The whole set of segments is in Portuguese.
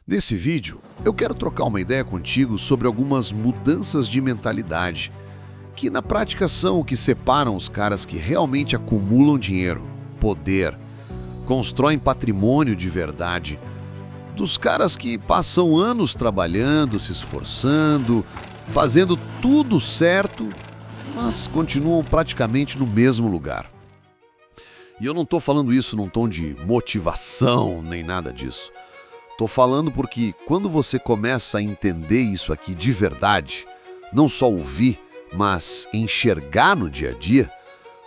Nesse vídeo, eu quero trocar uma ideia contigo sobre algumas mudanças de mentalidade, que na prática são o que separam os caras que realmente acumulam dinheiro, poder, constroem patrimônio de verdade, dos caras que passam anos trabalhando, se esforçando, fazendo tudo certo, mas continuam praticamente no mesmo lugar. E eu não estou falando isso num tom de motivação nem nada disso. Tô falando porque quando você começa a entender isso aqui de verdade, não só ouvir, mas enxergar no dia a dia,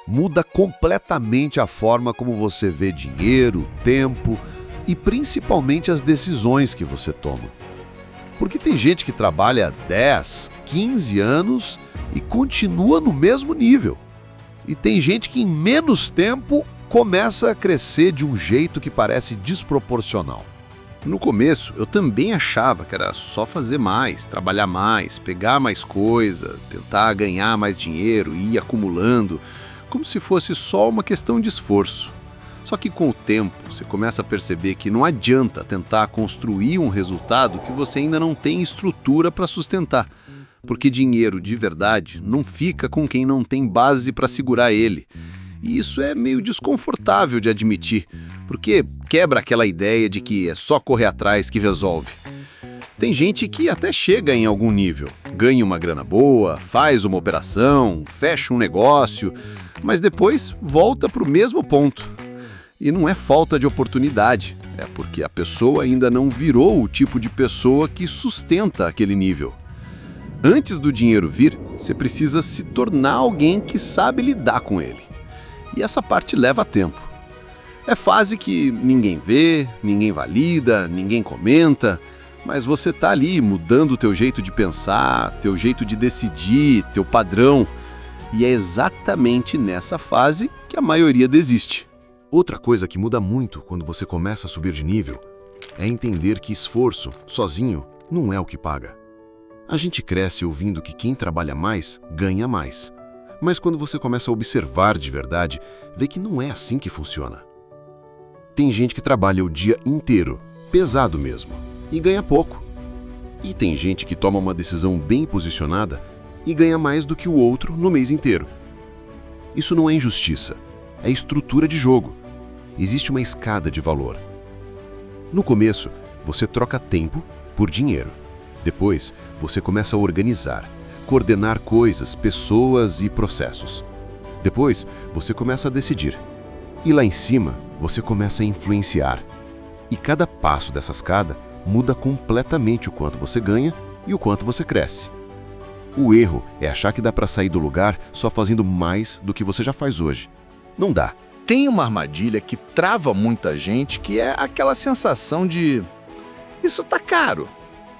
muda completamente a forma como você vê dinheiro, tempo e principalmente as decisões que você toma. Porque tem gente que trabalha 10, 15 anos e continua no mesmo nível. E tem gente que em menos tempo começa a crescer de um jeito que parece desproporcional. No começo, eu também achava que era só fazer mais, trabalhar mais, pegar mais coisa, tentar ganhar mais dinheiro e ir acumulando, como se fosse só uma questão de esforço. Só que com o tempo, você começa a perceber que não adianta tentar construir um resultado que você ainda não tem estrutura para sustentar, porque dinheiro de verdade não fica com quem não tem base para segurar ele. E isso é meio desconfortável de admitir, porque quebra aquela ideia de que é só correr atrás que resolve. Tem gente que até chega em algum nível, ganha uma grana boa, faz uma operação, fecha um negócio, mas depois volta para o mesmo ponto. E não é falta de oportunidade, é porque a pessoa ainda não virou o tipo de pessoa que sustenta aquele nível. Antes do dinheiro vir, você precisa se tornar alguém que sabe lidar com ele. E essa parte leva tempo. É fase que ninguém vê, ninguém valida, ninguém comenta, mas você tá ali mudando o teu jeito de pensar, teu jeito de decidir, teu padrão. E é exatamente nessa fase que a maioria desiste. Outra coisa que muda muito quando você começa a subir de nível é entender que esforço, sozinho, não é o que paga. A gente cresce ouvindo que quem trabalha mais, ganha mais. Mas quando você começa a observar de verdade, vê que não é assim que funciona. Tem gente que trabalha o dia inteiro, pesado mesmo, e ganha pouco. E tem gente que toma uma decisão bem posicionada e ganha mais do que o outro no mês inteiro. Isso não é injustiça, é estrutura de jogo. Existe uma escada de valor. No começo, você troca tempo por dinheiro. Depois, você começa a organizar, coordenar coisas, pessoas e processos. Depois, você começa a decidir. E lá em cima, você começa a influenciar. E cada passo dessa escada muda completamente o quanto você ganha e o quanto você cresce. O erro é achar que dá para sair do lugar só fazendo mais do que você já faz hoje. Não dá. Tem uma armadilha que trava muita gente, que é aquela sensação de isso tá caro.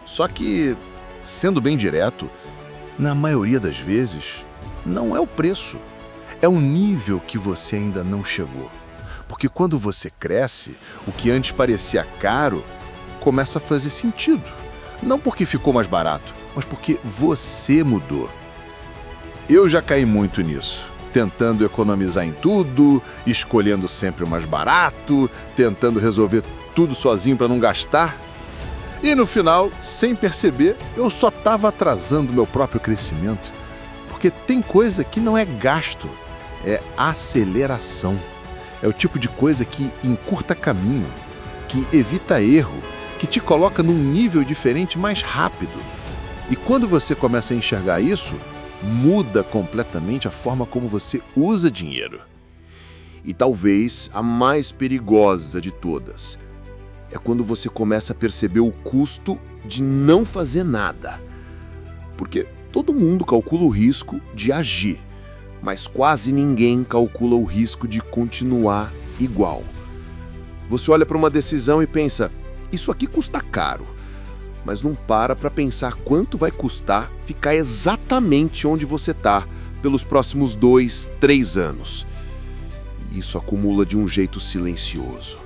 Só que, sendo bem direto, na maioria das vezes, não é o preço. É o nível que você ainda não chegou. Porque quando você cresce, o que antes parecia caro começa a fazer sentido. Não porque ficou mais barato, mas porque você mudou. Eu já caí muito nisso, tentando economizar em tudo, escolhendo sempre o mais barato, tentando resolver tudo sozinho para não gastar. E no final, sem perceber, eu só estava atrasando meu próprio crescimento. Porque tem coisa que não é gasto, é aceleração. É o tipo de coisa que encurta caminho, que evita erro, que te coloca num nível diferente mais rápido. E quando você começa a enxergar isso, muda completamente a forma como você usa dinheiro. E talvez a mais perigosa de todas é quando você começa a perceber o custo de não fazer nada. Porque todo mundo calcula o risco de agir, mas quase ninguém calcula o risco de continuar igual. Você olha para uma decisão e pensa, isso aqui custa caro, mas não para pensar quanto vai custar ficar exatamente onde você está pelos próximos 2, 3 anos. E isso acumula de um jeito silencioso.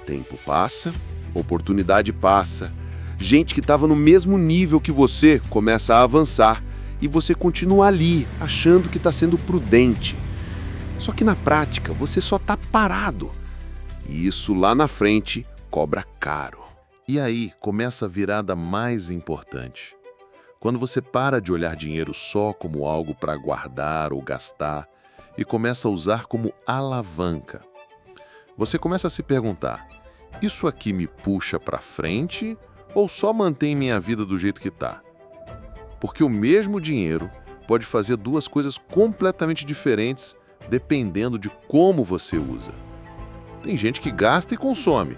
Tempo passa, oportunidade passa, gente que estava no mesmo nível que você começa a avançar e você continua ali, achando que está sendo prudente. Só que na prática você só está parado. E isso lá na frente cobra caro. E aí começa a virada mais importante. Quando você para de olhar dinheiro só como algo para guardar ou gastar e começa a usar como alavanca. Você começa a se perguntar: isso aqui me puxa para frente ou só mantém minha vida do jeito que está? Porque o mesmo dinheiro pode fazer duas coisas completamente diferentes dependendo de como você usa. Tem gente que gasta e consome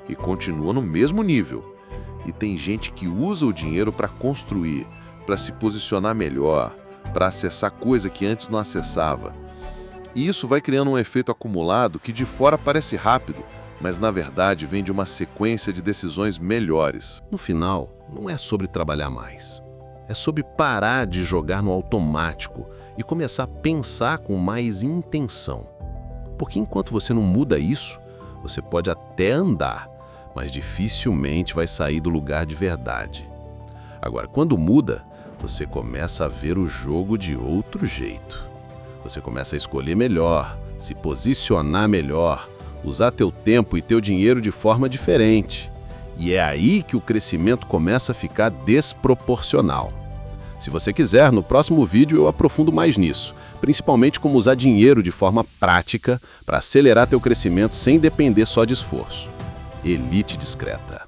e continua no mesmo nível. E tem gente que usa o dinheiro para construir, para se posicionar melhor, para acessar coisa que antes não acessava. E isso vai criando um efeito acumulado que de fora parece rápido, mas na verdade vem de uma sequência de decisões melhores. No final, não é sobre trabalhar mais. É sobre parar de jogar no automático e começar a pensar com mais intenção. Porque enquanto você não muda isso, você pode até andar, mas dificilmente vai sair do lugar de verdade. Agora, quando muda, você começa a ver o jogo de outro jeito. Você começa a escolher melhor, se posicionar melhor, usar teu tempo e teu dinheiro de forma diferente. E é aí que o crescimento começa a ficar desproporcional. Se você quiser, no próximo vídeo eu aprofundo mais nisso, principalmente como usar dinheiro de forma prática para acelerar teu crescimento sem depender só de esforço. Elite Discreta.